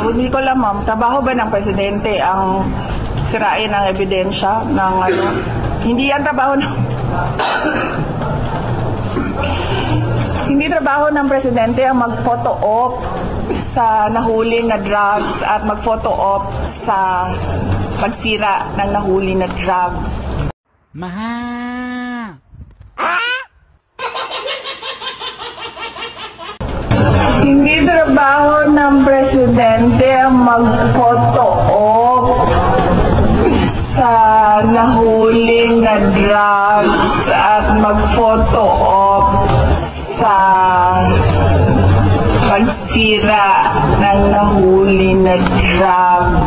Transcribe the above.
Hindi ko alam, ma'am. Trabaho ba ng presidente ang sirain ang ebidensya ng ano? Hindi yan trabaho ng... Hindi trabaho ng presidente ang mag-photo op sa nahuli na drugs at mag-photo op sa pagsira ng nahuli na drugs. Hindi trabaho ng presidente ang mag-photo op sa nahuli na drugs at mag-photo op sa pagsira ng nahuli na drugs.